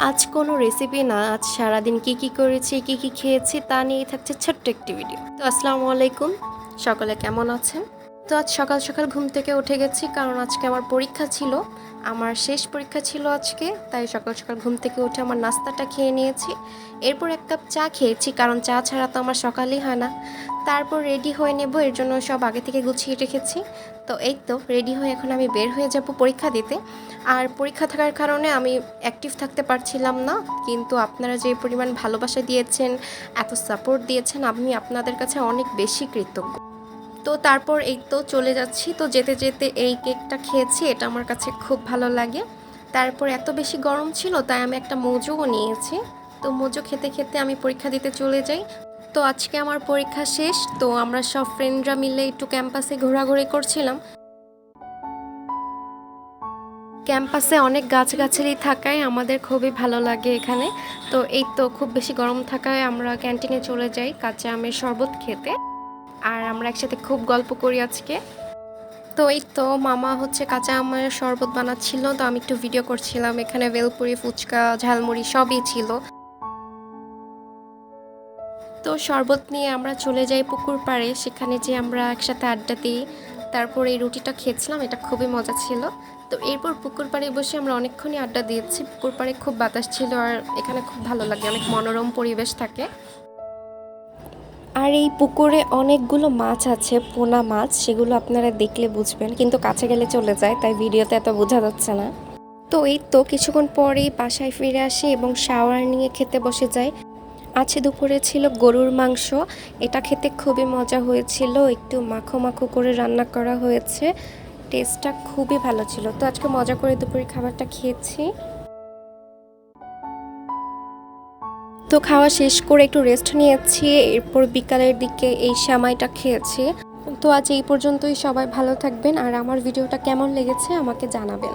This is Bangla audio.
আজ কোনো রেসিপি না, আজ সারাদিন কি করেছি, কি খেয়েছি তা নিয়েই থাকছে ছোট্ট একটি ভিডিও। তো আসসালামু আলাইকুম, সকলে কেমন আছেন? তো আজ সকাল সকাল ঘুম থেকে উঠে গেছি, কারণ আজকে আমার পরীক্ষা ছিল, আমার শেষ পরীক্ষা ছিল আজকে। তাই সকাল সকাল ঘুম থেকে উঠে আমার নাস্তাটা খেয়ে নিয়েছি। এরপর এক কাপ চা খেয়েছি, কারণ চা ছাড়া তো আমার সকালই হয় না। তারপর রেডি হয়ে নেব, এর জন্য সব আগে থেকে গুছিয়ে রেখেছি। তো এই তো রেডি হয়ে এখন আমি বের হয়ে যাব পরীক্ষা দিতে। আর পরীক্ষা থাকার কারণে আমি অ্যাক্টিভ থাকতে পারছিলাম না, কিন্তু আপনারা যে পরিমাণ ভালোবাসা দিয়েছেন, এত সাপোর্ট দিয়েছেন, আমি আপনাদের কাছে অনেক বেশি কৃতজ্ঞ। তো তারপর এই তো চলে যাচ্ছি। তো যেতে যেতে এই কেকটা খেয়েছি, এটা আমার কাছে খুব ভালো লাগে। তারপর এত বেশি গরম ছিল, তাই আমি একটা মোজোও নিয়েছি। তো মোজো খেতে খেতে আমি পরীক্ষা দিতে চলে যাই। তো আজকে আমার পরীক্ষা শেষ, তো আমরা সব ফ্রেন্ডরা মিলে একটু ক্যাম্পাসে ঘোরাঘুরি করছিলাম। ক্যাম্পাসে অনেক গাছগাছালি থাকায় আমাদের খুবই ভালো লাগে এখানে। তো এই তো খুব বেশি গরম থাকায় আমরা ক্যান্টিনে চলে যাই কাঁচা আমের শরবত খেতে। আর আমরা একসাথে খুব গল্প করি আজকে। তো এই তো মামা হচ্ছে কাঁচা আমের শরবত বানাচ্ছিল, তো আমি একটু ভিডিও করছিলাম। এখানে ভেলপুরি, ফুচকা, ঝালমুড়ি সবই ছিল। তো শরবত নিয়ে আমরা চলে যাই পুকুর পাড়ে, সেখানে যে আমরা একসাথে আড্ডা দিই। তারপর এই রুটিটা খেয়েছিলাম, এটা খুবই মজা ছিল। তো এরপর পুকুর পাড়ে বসে আমরা অনেকক্ষণই আড্ডা দিয়েছি। পুকুর পাড়ে খুব বাতাস ছিল, আর এখানে খুব ভালো লাগে, অনেক মনোরম পরিবেশ থাকে। আর এই পুকুরে অনেকগুলো মাছ আছে, পোনা মাছ, সেগুলো আপনারা দেখলে বুঝবেন, কিন্তু কাছে গেলে চলে যায়, তাই ভিডিওতে এত বোঝা যাচ্ছে না। তো এই তো কিছুক্ষণ পরেই বাসায় ফিরে আসি এবং শাওয়ার নিয়ে খেতে বসে যাই। আজকে দুপুরে ছিল গরুর মাংস, এটা খেতে খুবই মজা হয়েছিল, একটু মাখো মাখো করে রান্না করা হয়েছে, টেস্টটা খুবই ভালো ছিল। তো আজকে মজা করে দুপুরের খাবারটা খেয়েছি। তো খাওয়া শেষ করে একটু রেস্ট নিয়েছি, এরপর বিকালের দিকে এই সেমাইটা খেয়েছি। তো আজ এই পর্যন্তই, সবাই ভালো থাকবেন, আর আমার ভিডিওটা কেমন লেগেছে আমাকে জানাবেন।